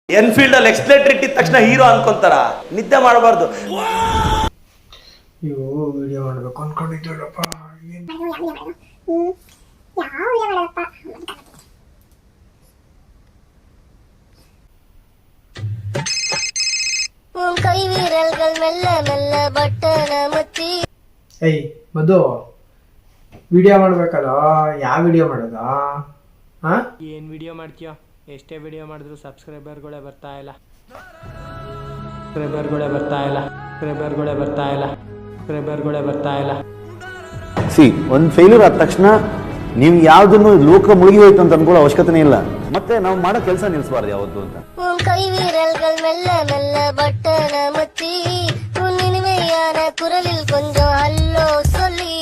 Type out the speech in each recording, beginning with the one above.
Enfield ಅಲ್ಲಿ accelerator ಇಟ್ಟಿದ ತಕ್ಷಣ ಹೀರೋ ಅನ್ಕೊಂತಾರ. ನಿದ್ದೆ ಮಾಡಬಾರ್ದು. ಅಯ್ಯೋ ವಿಡಿಯೋ ಮಾಡ್ಬೇಕು ಅನ್ಕೊಂಡಿದ್ದೀವಲ್ಲಪ್ಪ. ಕೈ ವಿರಲ್ಗಳು ಮೆಲ್ಲ ಮೆಲ್ಲ ಬಟ್ಟನ ಮುಚ್ಚಿ. ಏಯ್ ಮಧು, ವಿಡಿಯೋ ಮಾಡ್ಬೇಕಲ್ಲ, ಯಾವ ವಿಡಿಯೋ ಮಾಡೋದ? ಏನ್ ವಿಡಿಯೋ ಮಾಡ್ತೀಯೋ? ಎಷ್ಟೇ ವಿಡಿಯೋ ಮಾಡಿದ್ರು ಸಬ್ಸ್ಕ್ರೈಬರ್ಗಳೇ ಬರ್ತಾ ಇಲ್ಲ. ಸಿ ಒಂದು ಫೇಲ್ಯೂರ್ ಆದ ತಕ್ಷಣ ನೀವು ಯಾವ್ದನ್ನು ಲೋಕ ಮುಳುಗಿ ಹೋಯ್ತು ಅಂತ ಅನ್ಕೊಳ್ಳೋ ಅವಶ್ಯಕತೆನೇ ಇಲ್ಲ. ಮತ್ತೆ ನಾವು ಮಾಡೋ ಕೆಲಸ ನಿಲ್ಸಬಾರ್ದು ಯಾವತ್ತು ಅಂತ. ಕೈ ವಿರಲ್ಗಳು ಮೆಲ್ಲ ಮೆಲ್ಲ ಬಟ್ಟನ ಮುಚ್ಚಿ, ನಿನ್ವೆಯಾನ ಕುರಲಿಲ್ ಕೊಂಚம் ಹಲ್ಲೋ சொல்லி,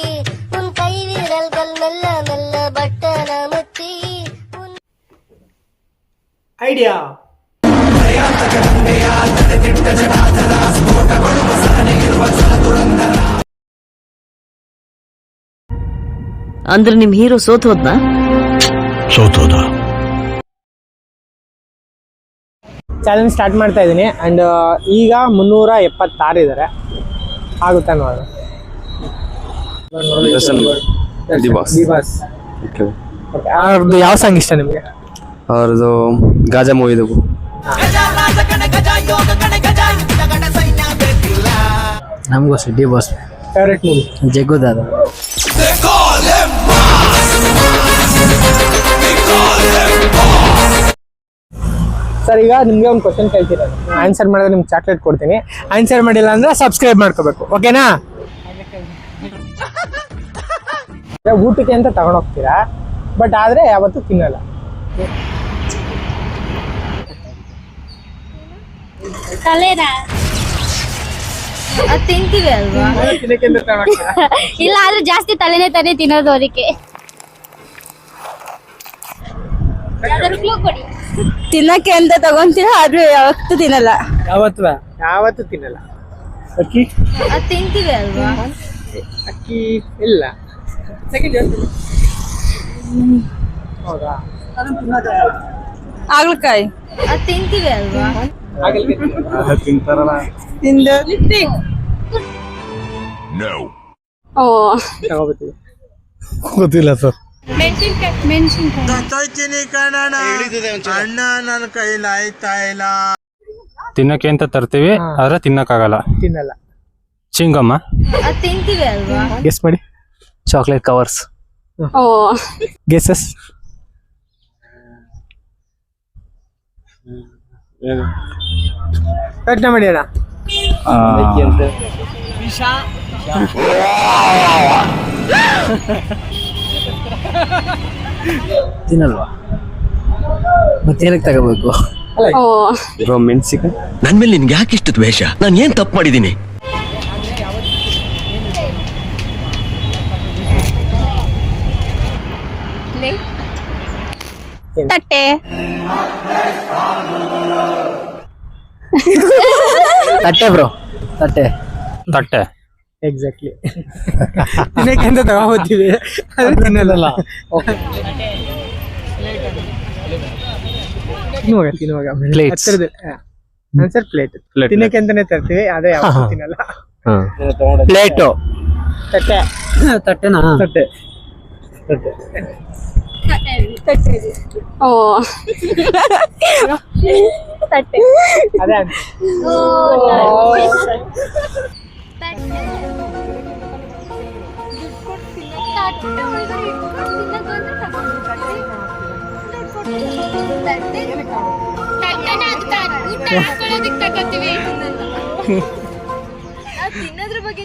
உன் கை விரல்கள் மெல்ல மெல்ல பட்டன முச்சி. ಐಡಿಯಾ ಅಂದ್ರೆ ನಿಮ್ ಹೀರೋ ಸೋತೋದ್ನ? ಚಾಲೆಂಜ್ ಸ್ಟಾರ್ಟ್ ಮಾಡ್ತಾ ಇದ್ದೀನಿ. ಅಂಡ್ ಈಗ 376 ಇದ್ದಾರೆ. ಆಗುತ್ತಾ ನೋಡೋಣ. ಅವ್ರದ್ದು ಯಾವ ಸಾಂಗ್ ಇಷ್ಟ ನಿಮಗೆ? ಅವ್ರದ್ದು ಗಾಜಾ ಮೂವಿದು. ನಮಗೂ D boss favourite movie Jaggudada. Sir, ಈಗ ನಿಮ್ಗೆ ಒಂದು ಕ್ವಶನ್ ಕೇಳ್ತೀರಾ, ಆನ್ಸರ್ ಮಾಡಿದ್ರೆ ನಿಮ್ಗೆ ಚಾಕ್ಲೇಟ್ ಕೊಡ್ತೀನಿ. ಆನ್ಸರ್ ಮಾಡಿಲ್ಲ ಅಂದ್ರೆ ಸಬ್ಸ್ಕ್ರೈಬ್ ಮಾಡ್ಕೋಬೇಕು, ಓಕೆನಾ? ಊಟಕ್ಕೆ ಅಂತ ತಗೊಂಡೋಗ್ತೀರಾ, ಬಟ್ ಆದ್ರೆ ಯಾವತ್ತೂ ತಿನ್ನಲ್ಲ. ತಿಂತೀವಿ ಅಲ್ವಾ? ತಿನ್ನಕ್ಕೆ ಅಂತ ತಗೊಂಡೋಗ್ತೀರಾ? ಇಲ್ಲ, ಆದ್ರೆ ಜಾಸ್ತಿ ತಲೆನೇ ತಾನೇ ತಿನ್ನೋದು ಅದಕ್ಕೆ. ತಿನ್ನಕ್ಕೆ ಅಂತ ತಗೊಂತೀರ, ಆದ್ರೆ ಯಾವತ್ತೂ ತಿನ್ನಲ್ಲ. ಯಾವತ್ತೂ ತಿನ್ನಲ್ಲ. ಅಕ್ಕಿ ತಿಂತೀವಿ ಅಲ್ವಾ? ಅಕ್ಕಿ ಇಲ್ಲ. ಹೌದಾ? ಆಗ್ಲಕಾಯಿ ತಿಂತೀವಿ ಅಲ್ವಾ? ಗೊತ್ತಿಲ್ಲ ಸರ್. ತಿನ್ನಕ್ಕೆ ಅಂತ ತರ್ತೀವಿ, ಆದ್ರೆ ತಿನ್ನಕ್ಕಾಗಲ್ಲ. ತಿನ್ನಲ್ಲ. ಚಿಂಗಮ್ಮ. ತಿಂತೀವಿ ಅಲ್ವಾ? ಗೆಸ್ ಮಾಡಿ. Chocolate covers. ಗೆಸಸ್. ಪ್ರಯತ್ನ ಮಾಡಿ ಅಣ್ಣ. ತಿನ್ನಲ್ವಾ? ಮತ್ತೇನಕ್ಕೆ ತಗೋಬೇಕು? ಮೆಣಸಿಕಾಯಿ. ನನ್ ಮೇಲೆ ನಿನ್ಗೆ ಯಾಕೆ ಇಷ್ಟು ದ್ವೇಷ? ನಾನು ಏನ್ ತಪ್ಪು ಮಾಡಿದ್ದೀನಿ? ತಟ್ಟೆ. ತಟ್ಟೆ ಬ್ರೋ, ತಟ್ಟೆ. ಎಕ್ಸಾಕ್ಟ್ಲಿ. ತಿನ್ನಕ್ಕೆ ಅಂತ ತಗೋತೀವಿ, ಆದ್ರೆ ತಿನ್ನಲ್ಲ. ತಿನ್ನುವಾಗ ಆನ್ಸರ್ ಪ್ಲೇಟ್. ತಿನ್ನಕ್ಕೆ ಅಂತಾನೆ ತರ್ತೀವಿ, ಆದ್ರೆ ಯಾವತ್ತೂ ತಿನ್ನಲ್ಲ. ಪ್ಲೇಟು. ತಟ್ಟೆ. ತಟ್ಟೆನಾ? ತಟ್ಟೆ. ತಟ್ಟೆ. ಅದೇ ತಿನ್ನೋದ್ರ ಬಗ್ಗೆ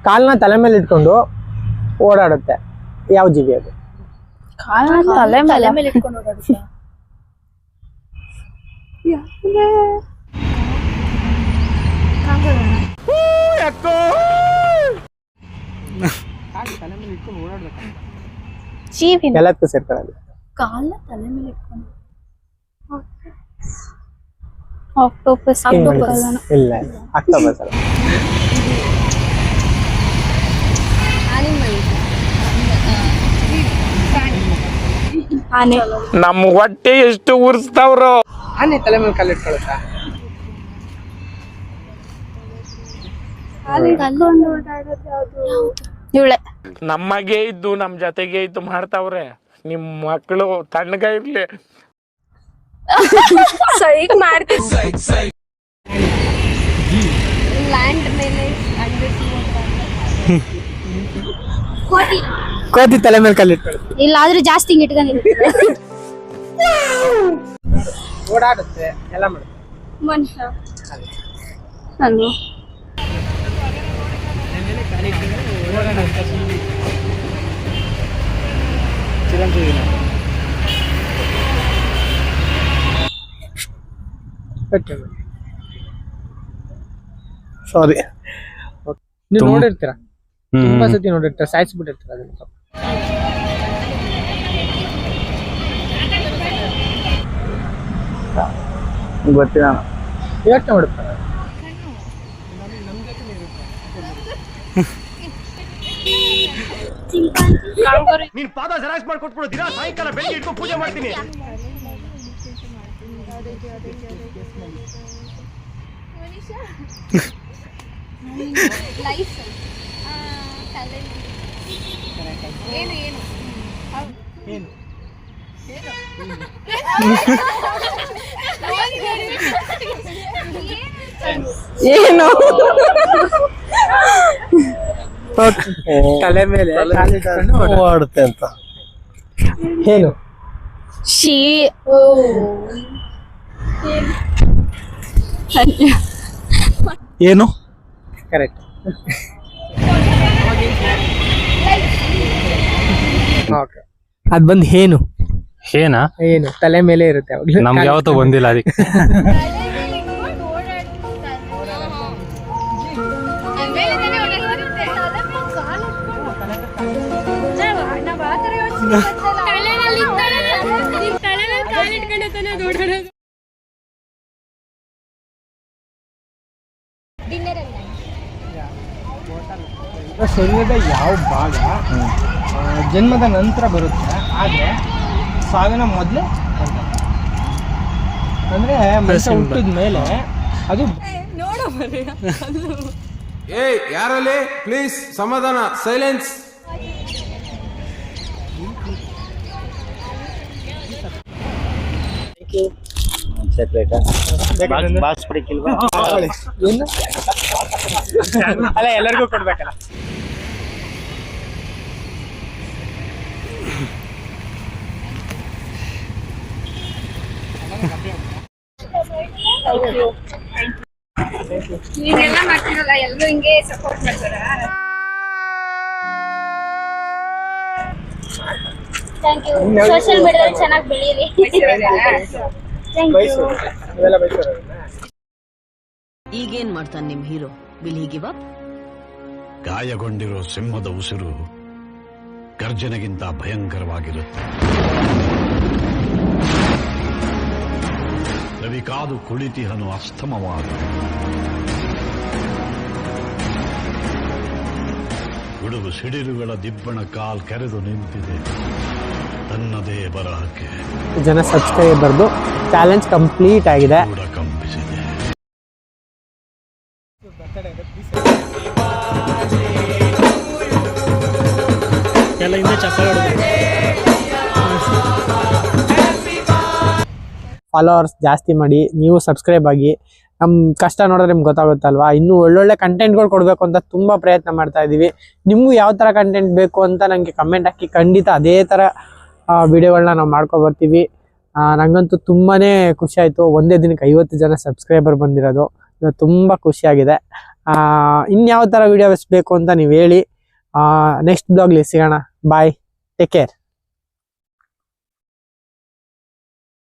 ಕಾಲ್ನ ತಲೆ ಮೇಲೆ ಇಟ್ಕೊಂಡು ಓಡಾಡುತ್ತೆ. ಯಾವ ಜೀವಿ ಅದು? ತಲೆ ಮೇಲೆ ಇಟ್ಕೊಂಡು ಓಡಾಡುತ್ತೆ. ಎಲ್ಲದಕ್ಕೂ ಸೇರ್ಕೊಳ್ಳೋದು. ಕಾಲ್ನ ತಲೆ ಮೇಲೆ ಇಟ್ಕೊಂಡು ಆಕ್ಟೋಪಸ್. ಇಲ್ಲ, ಆಕ್ಟೋಪಸ್ ಅಲ್ಲ. animal. ಆನೆ. ನಮ್ಮ ಹೊಟ್ಟೆ ಎಷ್ಟು ಉರ್ಸ್ತಾವ್ರು. ಆನೆ ತಲೆ ಮೇಲೆ ಕಾಲಿಟ್ಕೊಳುತ್ತಾ? ಇವಳೆ ನಮಗೆ ಇದ್ದು ನಮ್ ಜೊತೆಗೆ ಇದ್ದು ಮಾಡ್ತಾವ್ರೆ. ನಿಮ್ ಮಕ್ಕಳು ತಣ್ಣಗ ಇರ್ಲಿ. ಈಗ ಮಾಡ್ತೀನಿ. ಲ್ಯಾಂಡ್ ಮೇಲೆ ಕೋತಿ ತಲೆ ಮೇಲೆ ಕಾಲಿಟ್ಕೊಳುತ್ತೆ. ಇಲ್ಲ ಆದ್ರೆ ಜಾಸ್ತಿ ಇಟ್ಕೊಂಡಿರುತ್ತೆ. ಓಡಾಡುತ್ತೆ, ಎಲ್ಲ ಮಾಡುತ್ತೆ. ಮನುಷ್ಯ ಅಲ್ವಾ? ಸಾರಿ, ನೀವು ನೋಡಿರ್ತೀರಾ, ತುಂಬಾ ಹ್ಮ್ ಸತಿ ನೋಡಿರ್ತೀರ, ಸಾಯಿಸ್ಬಿಟ್ಟಿರ್ತೀರ ಅದನ್ನ. ಗೊತ್ತಿಲ್ಲ. ಯೋಚನೆ ಮಾಡುತ್ತಾರೆ. ನೀನ್ ಪಾದ ಜೆರಾಕ್ಸ್ ಮಾಡ್ಕೊಟ್ಬಿಡು, ದಿನ ಸಾಯಂಕಾಲ ಬೆಳಿಗ್ಗೆ ಇಟ್ಕೊಂಡು ಪೂಜೆ ಮಾಡ್ತೀನಿ. ಏನು ತಲೆ ಮೇಲೆ ಓಡುತ್ತೆ ಅಂತ. ಏನು? ಶೀ ಏನು? ಕರೆಕ್ಟ್. ಓಕೆ, ಅದ್ ಬಂದು ಏನು? ಏನಾ? ಏನು ತಲೆ ಮೇಲೆ ಇರುತ್ತೆ ಅವಾಗ್ಲೂ. ನಮ್ಗೆ ಯಾವತ್ತೂ ಬಂದಿಲ್ಲ ಅದಕ್ಕೆ. ಶರೀರದ ಯಾವ ಭಾಗ ಜನ್ಮದ ನಂತರ ಬರುತ್ತೆ, ಆದ್ರೆ ಸಾವಿನ ಮೊದಲೇ ಅಂದ್ರೆ ಮನುಷ್ಯ ಹುಟ್ಟಿದ ಮೇಲೆ ಅದು. ಯಾರಲ್ಲಿ ಪ್ಲೀಸ್ ಸಮಾಧಾನ, ಸೈಲೆನ್ಸ್. ಏನು? ಅಲ್ಲ, ಎಲ್ಲರಿಗೂ ಕೊಡ್ಬೇಕಲ್ಲ. ನೀವೆಲ್ಲ ಮಾಡ್ತಿರಲ್ಲ, ಎಲ್ಲರೂ ಹಿಂಗೆ ಸಪೋರ್ಟ್ ಮಾಡ್ತಾರ. Thank you. ಸೋಷಿಯಲ್ ಮೀಡಿಯಾದಲ್ಲಿ ಚೆನ್ನಾಗಿ ಬೆಳೀರಿ. ಈಗೇನ್ ಮಾಡ್ತಾನೆ ನಿಮ್ hero? Will he give up? ಗಾಯಗೊಂಡಿರೋ ಸಿಂಹದ ಉಸಿರು ಗರ್ಜನೆಗಿಂತ ಭಯಂಕರವಾಗಿರುತ್ತೆ. ರವಿ ಕಾದು ಕುಳಿತಿಹನು ಅಸ್ತಮವಾದ. ಗುಡುಗು ಸಿಡಿಲುಗಳ ದಿಬ್ಬಣ ಕಾಲ್ ಕೆರೆದು ನಿಂತಿದೆ ತನ್ನದೇ ಬರಹಕ್ಕೆ. ಜನ ಸಬ್ಸ್ಕ್ರೈಬರ್ದು ಚಾಲೆಂಜ್ ಕಂಪ್ಲೀಟ್ ಆಗಿದೆ. ಕೂಡ ಕಂಪಿಸಿದೆ. ಫಾಲೋವರ್ಸ್ ಜಾಸ್ತಿ ಮಾಡಿ, ನೀವು ಸಬ್ಸ್ಕ್ರೈಬ್ ಆಗಿ. ನಮ್ಮ ಕಷ್ಟ ನೋಡಿದ್ರೆ ನಿಮ್ಗೆ ಗೊತ್ತಾಗುತ್ತಲ್ವಾ, ಇನ್ನೂ ಒಳ್ಳೊಳ್ಳೆ ಕಂಟೆಂಟ್ಗಳು ಕೊಡಬೇಕು ಅಂತ ತುಂಬ ಪ್ರಯತ್ನ ಮಾಡ್ತಾ ಇದ್ದೀವಿ. ನಿಮಗೂ ಯಾವ ಥರ ಕಂಟೆಂಟ್ ಬೇಕು ಅಂತ ನನಗೆ ಕಮೆಂಟ್ ಹಾಕಿ, ಖಂಡಿತ ಅದೇ ಥರ ವಿಡಿಯೋಗಳನ್ನ ನಾವು ಮಾಡ್ಕೊಬರ್ತೀವಿ. ನನಗಂತೂ ತುಂಬಾ ಖುಷಿ ಆಯಿತು, ಒಂದೇ ದಿನಕ್ಕೆ 50 ಜನ ಸಬ್ಸ್ಕ್ರೈಬರ್ ಬಂದಿರೋದು ತುಂಬ ಖುಷಿಯಾಗಿದೆ. ಇನ್ಯಾವ ಥರ ವಿಡಿಯೋಸ್ ಬೇಕು ಅಂತ ನೀವು ಹೇಳಿ. ನೆಕ್ಸ್ಟ್ ಬ್ಲಾಗ್ಲಿ ಸಿಗೋಣ. ಬಾಯ್, ಟೇಕ್ ಕೇರ್.